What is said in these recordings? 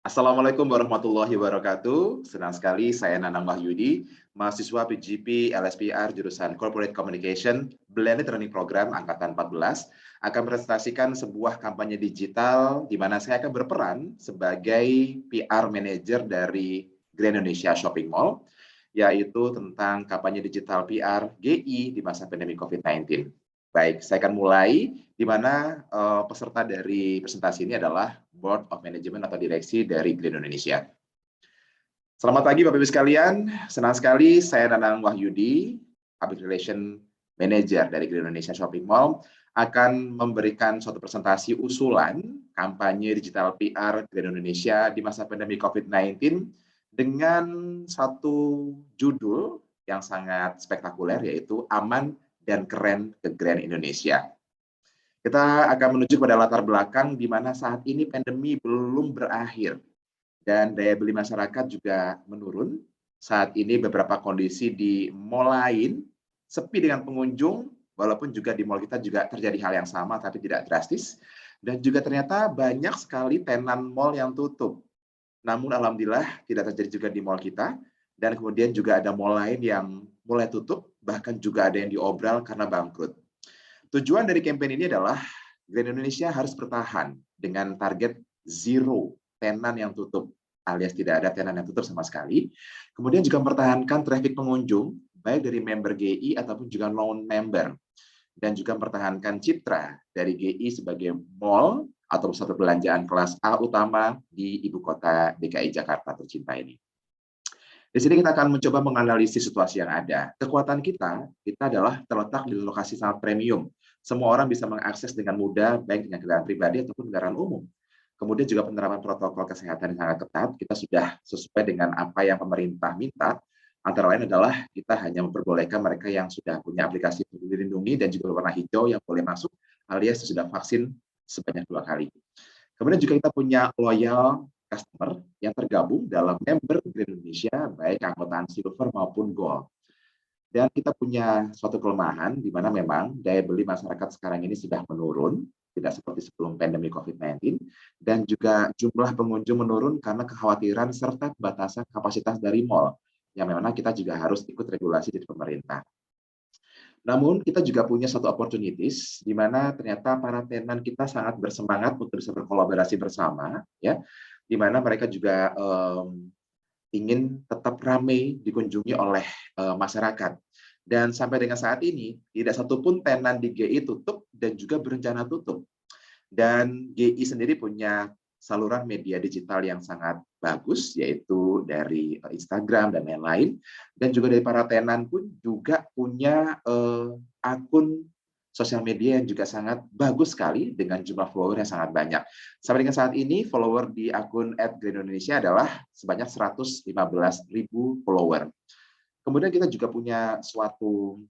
Assalamualaikum warahmatullahi wabarakatuh. Senang sekali saya Nanang Wahyudi, mahasiswa PGP LSPR jurusan Corporate Communication Blended Learning Program angkatan 14, akan presentasikan sebuah kampanye digital di mana saya akan berperan sebagai PR Manager dari Grand Indonesia Shopping Mall, yaitu tentang kampanye digital PR GI di masa pandemi COVID-19. Baik, saya akan mulai di mana peserta dari presentasi ini adalah Board of Management atau direksi dari Grand Indonesia. Selamat pagi Bapak Ibu sekalian, senang sekali saya Nanang Wahyudi, Public Relation Manager dari Grand Indonesia Shopping Mall, akan memberikan suatu presentasi usulan kampanye digital PR Grand Indonesia di masa pandemi COVID-19 dengan satu judul yang sangat spektakuler, yaitu Aman dan Keren ke Grand Indonesia. Kita akan menuju pada latar belakang di mana saat ini pandemi belum berakhir dan daya beli masyarakat juga menurun. Saat ini beberapa kondisi di mall lain sepi dengan pengunjung, walaupun juga di mall kita juga terjadi hal yang sama tapi tidak drastis. Dan juga ternyata banyak sekali tenan mall yang tutup. Namun alhamdulillah tidak terjadi juga di mall kita. Dan kemudian juga ada mall lain yang mulai tutup, bahkan juga ada yang diobral karena bangkrut. Tujuan dari kampanye ini adalah Grand Indonesia harus bertahan dengan target zero tenan yang tutup, alias tidak ada tenan yang tutup sama sekali. Kemudian juga mempertahankan traffic pengunjung, baik dari member GI ataupun juga non-member. Dan juga mempertahankan citra dari GI sebagai mall atau pusat perbelanjaan kelas A utama di ibu kota DKI Jakarta tercinta ini. Di sini kita akan mencoba menganalisis situasi yang ada. Kekuatan kita adalah terletak di lokasi sangat premium. Semua orang bisa mengakses dengan mudah, baik dengan kendaraan pribadi ataupun kendaraan umum. Kemudian juga penerapan protokol kesehatan yang sangat ketat, kita sudah sesuai dengan apa yang pemerintah minta. Antara lain adalah kita hanya memperbolehkan mereka yang sudah punya aplikasi Peduli Lindungi dan juga warna hijau yang boleh masuk, alias sudah vaksin sebanyak 2 kali. Kemudian juga kita punya loyal customer yang tergabung dalam member Grand Indonesia, baik anggotaan silver maupun gold. Dan kita punya suatu kelemahan di mana memang daya beli masyarakat sekarang ini sudah menurun, tidak seperti sebelum pandemi COVID-19, dan juga jumlah pengunjung menurun karena kekhawatiran serta pembatasan kapasitas dari mall, yang memang kita juga harus ikut regulasi dari pemerintah. Namun kita juga punya satu opportunities di mana ternyata para tenan kita sangat bersemangat untuk bisa berkolaborasi bersama, ya, di mana mereka juga ingin tetap ramai dikunjungi oleh masyarakat. Dan sampai dengan saat ini tidak satupun tenan di GI tutup dan juga berencana tutup. Dan GI sendiri punya saluran media digital yang sangat bagus, yaitu dari Instagram dan lain-lain. Dan juga dari para tenan pun juga punya akun sosial media yang juga sangat bagus sekali dengan jumlah follower yang sangat banyak. Sampai dengan saat ini, follower di akun @grandindonesia adalah sebanyak 115.000 follower. Kemudian kita juga punya suatu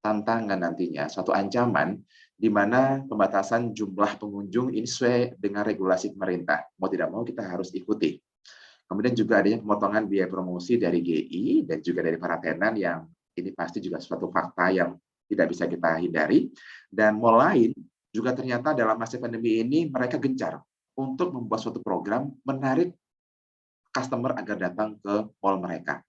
tantangan nantinya, suatu ancaman di mana pembatasan jumlah pengunjung ini sesuai dengan regulasi pemerintah. Mau tidak mau kita harus ikuti. Kemudian juga adanya pemotongan biaya promosi dari GI dan juga dari para tenan yang ini pasti juga suatu fakta yang tidak bisa kita hindari. Dan mall lain juga ternyata dalam masa pandemi ini mereka gencar untuk membuat suatu program menarik customer agar datang ke mall mereka.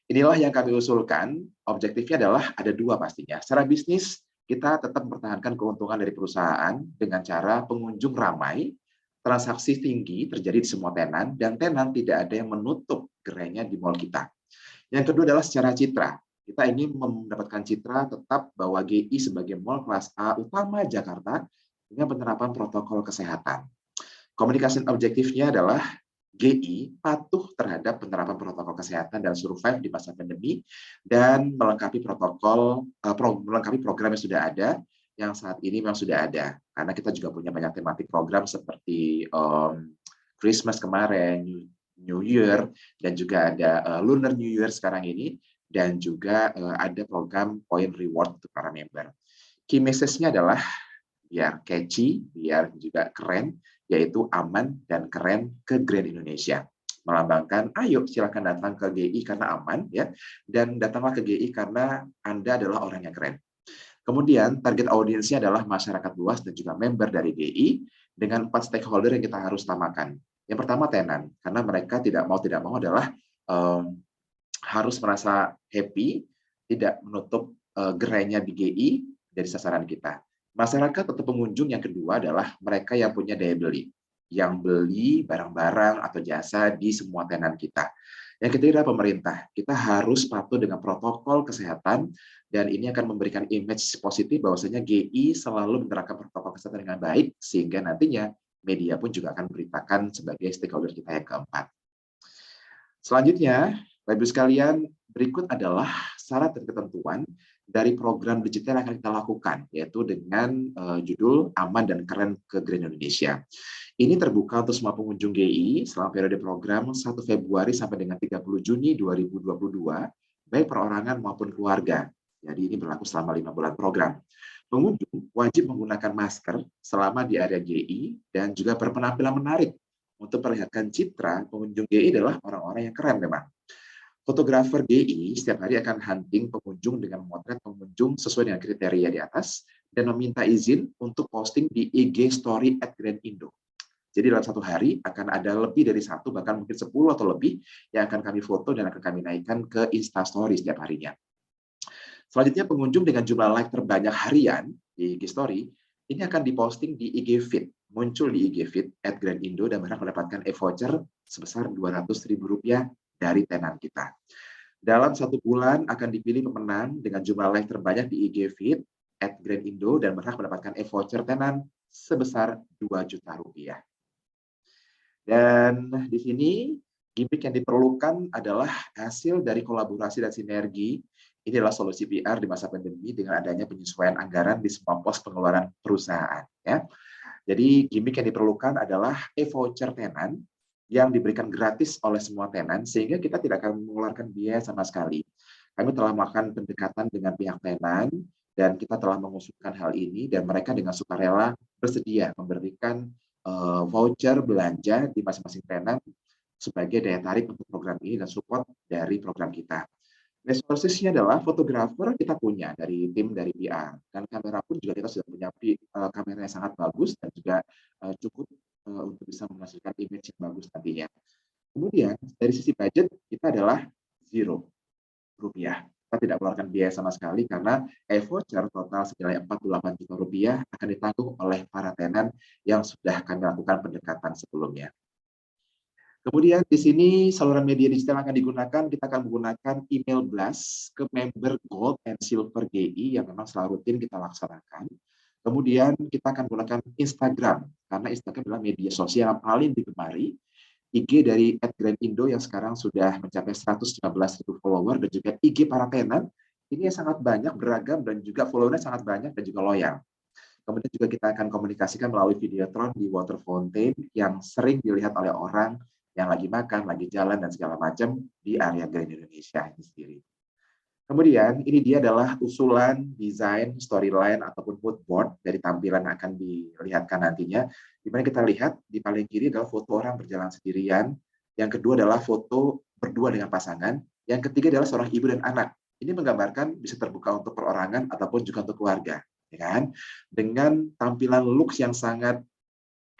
Inilah yang kami usulkan, objektifnya adalah ada 2 pastinya. Secara bisnis, kita tetap mempertahankan keuntungan dari perusahaan dengan cara pengunjung ramai, transaksi tinggi terjadi di semua tenan, dan tenan tidak ada yang menutup gerainya di mall kita. Yang kedua adalah secara citra. Kita ingin mendapatkan citra tetap bahwa GI sebagai mall kelas A utama Jakarta dengan penerapan protokol kesehatan. Komunikasi objektifnya adalah GI patuh terhadap penerapan protokol kesehatan dan survive di masa pandemi dan melengkapi melengkapi program yang sudah ada, yang saat ini memang sudah ada. Karena kita juga punya banyak tematik program seperti Christmas kemarin, New Year, dan juga ada Lunar New Year sekarang ini, dan juga ada program point reward untuk para member. Key message-nya adalah biar catchy, biar juga keren, yaitu aman dan keren ke Grand Indonesia. Melambangkan, ayo silakan datang ke GI karena aman, ya, dan datanglah ke GI karena Anda adalah orang yang keren. Kemudian target audiensnya adalah masyarakat luas dan juga member dari GI, dengan 4 stakeholder yang kita harus utamakan. Yang pertama tenan, karena mereka tidak mau adalah harus merasa happy, tidak menutup gerainya BGI dari sasaran kita. Masyarakat atau pengunjung yang kedua adalah mereka yang punya daya beli, yang beli barang-barang atau jasa di semua tenan kita. Yang ketiga adalah pemerintah. Kita harus patuh dengan protokol kesehatan dan ini akan memberikan image positif bahwasanya GI selalu menerapkan protokol kesehatan dengan baik sehingga nantinya media pun juga akan memberitakan sebagai stakeholder kita yang keempat. Selanjutnya, Bapak Ibu sekalian, berikut adalah syarat dan ketentuan dari program digital yang akan kita lakukan, yaitu dengan judul Aman dan Keren ke Grand Indonesia. Ini terbuka untuk semua pengunjung GI selama periode program 1 Februari sampai dengan 30 Juni 2022, baik perorangan maupun keluarga. Jadi ini berlaku selama 5 bulan program. Pengunjung wajib menggunakan masker selama di area GI dan juga berpenampilan menarik. Untuk perlihatkan citra, pengunjung GI adalah orang-orang yang keren memang. Fotografer GI setiap hari akan hunting pengunjung dengan memotret pengunjung sesuai dengan kriteria di atas dan meminta izin untuk posting di IG Story @Grand-Indo. Jadi dalam satu hari akan ada lebih dari 1, bahkan mungkin 10 atau lebih yang akan kami foto dan akan kami naikkan ke Insta Story setiap harinya. Selanjutnya pengunjung dengan jumlah like terbanyak harian di IG Story ini akan diposting di IG Feed, muncul di IG Feed @Grand-Indo dan berhak mendapatkan e-voucher sebesar Rp200.000 dari tenan kita. Dalam 1 bulan akan dipilih pemenang dengan jumlah like terbanyak di IG Feed @Grand-Indo dan berhak mendapatkan e-voucher tenan sebesar Rp2 juta. Dan di sini gimmick yang diperlukan adalah hasil dari kolaborasi dan sinergi. Ini adalah solusi PR di masa pandemi dengan adanya penyesuaian anggaran di semua pos pengeluaran perusahaan. Ya. Jadi gimmick yang diperlukan adalah e-voucher tenan yang diberikan gratis oleh semua tenan sehingga kita tidak akan mengeluarkan biaya sama sekali. Kami telah melakukan pendekatan dengan pihak tenan dan kita telah mengusulkan hal ini dan mereka dengan sukarela bersedia memberikan voucher belanja di masing-masing tenan sebagai daya tarik untuk program ini dan support dari program kita. Resources-nya adalah fotografer kita punya dari tim dari PR dan kamera pun juga kita sudah punya kamera yang sangat bagus dan juga cukup untuk bisa menghasilkan image yang bagus nantinya. Kemudian dari sisi budget kita adalah Rp0 kita tidak mengeluarkan biaya sama sekali karena e-voucher total senilai Rp48 juta akan ditanggung oleh para tenan yang sudah kami lakukan pendekatan sebelumnya. Kemudian di sini saluran media digital yang akan digunakan, kita akan menggunakan email blast ke member Gold and Silver GI yang memang selalu rutin kita laksanakan. Kemudian kita akan menggunakan Instagram, karena Instagram adalah media sosial yang paling digemari. IG dari @Grand-Indo yang sekarang sudah mencapai 115.000 follower dan juga IG para tenan ini sangat banyak, beragam dan juga followernya sangat banyak dan juga loyal. Kemudian juga kita akan komunikasikan melalui videotron di water fountain yang sering dilihat oleh orang yang lagi makan, lagi jalan dan segala macam di area Grand Indonesia ini sendiri. Kemudian ini dia adalah usulan desain storyline ataupun mood board dari tampilan yang akan dilihatkan nantinya. Di mana kita lihat di paling kiri adalah foto orang berjalan sendirian, yang kedua adalah foto berdua dengan pasangan, yang ketiga adalah seorang ibu dan anak. Ini menggambarkan bisa terbuka untuk perorangan ataupun juga untuk keluarga, ya kan? Dengan tampilan looks yang sangat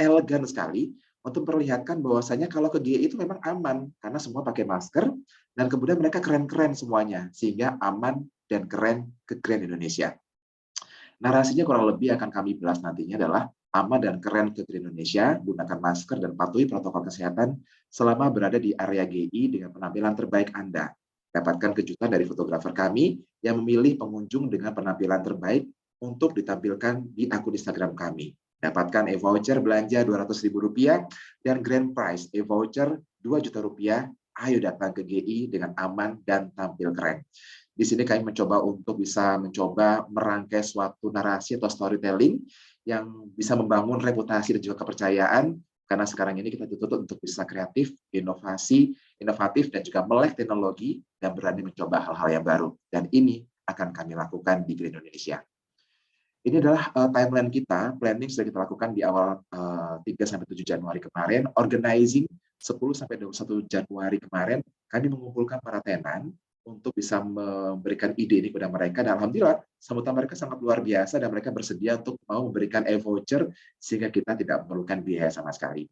elegan sekali untuk memperlihatkan bahwasanya kalau ke GI itu memang aman karena semua pakai masker dan kemudian mereka keren-keren semuanya sehingga aman dan keren ke Grand Indonesia. Narasinya kurang lebih akan kami bahas nantinya adalah aman dan keren ke Grand Indonesia, gunakan masker dan patuhi protokol kesehatan selama berada di area GI dengan penampilan terbaik Anda. Dapatkan kejutan dari fotografer kami yang memilih pengunjung dengan penampilan terbaik untuk ditampilkan di akun Instagram kami. Dapatkan e-voucher belanja Rp200.000 dan grand prize e-voucher Rp2 juta. Ayo datang ke GI dengan aman dan tampil keren. Di sini kami mencoba untuk bisa merangkai suatu narasi atau storytelling yang bisa membangun reputasi dan juga kepercayaan karena sekarang ini kita dituntut untuk bisa kreatif, inovatif dan juga melek teknologi dan berani mencoba hal-hal yang baru. Dan ini akan kami lakukan di Grand Indonesia. Ini adalah timeline kita, planning sudah kita lakukan di awal 3-7 Januari kemarin, organizing 10-21 Januari kemarin, kami mengumpulkan para tenan untuk bisa memberikan ide ini kepada mereka, dan alhamdulillah sambutan mereka sangat luar biasa dan mereka bersedia untuk mau memberikan e-voucher sehingga kita tidak memerlukan biaya sama sekali.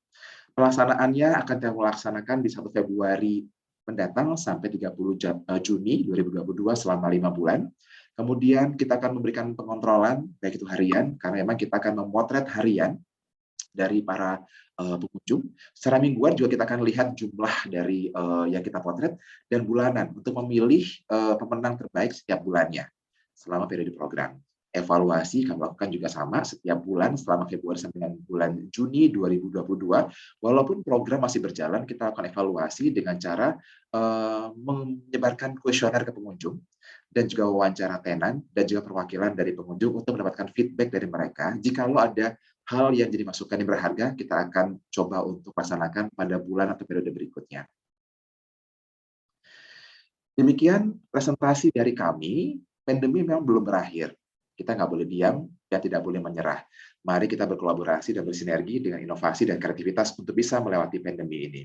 Pelaksanaannya akan kita laksanakan di 1 Februari mendatang sampai 30 Juni 2022 selama 5 bulan. Kemudian kita akan memberikan pengontrolan, baik itu harian, karena memang kita akan memotret harian dari para pengunjung. Secara mingguan juga kita akan lihat jumlah dari yang kita potret, dan bulanan untuk memilih pemenang terbaik setiap bulannya selama periode program. Evaluasi kami lakukan juga sama setiap bulan selama Februari sampai dengan bulan Juni 2022. Walaupun program masih berjalan, kita akan evaluasi dengan cara menyebarkan kuesioner ke pengunjung dan juga wawancara tenan dan juga perwakilan dari pengunjung untuk mendapatkan feedback dari mereka. Jikalau ada hal yang jadi masukan yang berharga, kita akan coba untuk laksanakan pada bulan atau periode berikutnya. Demikian presentasi dari kami. Pandemi memang belum berakhir. Kita nggak boleh diam dan tidak boleh menyerah. Mari kita berkolaborasi dan bersinergi dengan inovasi dan kreativitas untuk bisa melewati pandemi ini.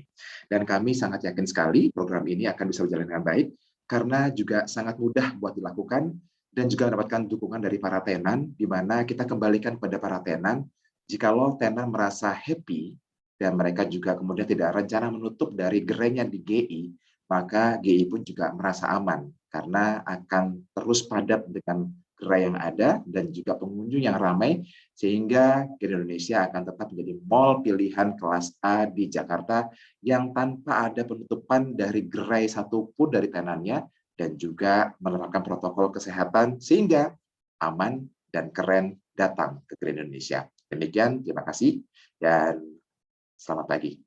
Dan kami sangat yakin sekali program ini akan bisa berjalan dengan baik, karena juga sangat mudah buat dilakukan dan juga mendapatkan dukungan dari para tenan, di mana kita kembalikan kepada para tenan, jikalau tenan merasa happy dan mereka juga kemudian tidak rencana menutup dari gerainya di GI, maka GI pun juga merasa aman karena akan terus padat dengan gerai yang ada dan juga pengunjung yang ramai, sehingga Indonesia akan tetap menjadi mall pilihan kelas A di Jakarta yang tanpa ada penutupan dari gerai satupun dari tenannya, dan juga menerapkan protokol kesehatan sehingga aman dan keren datang ke Indonesia. Demikian, terima kasih dan selamat pagi.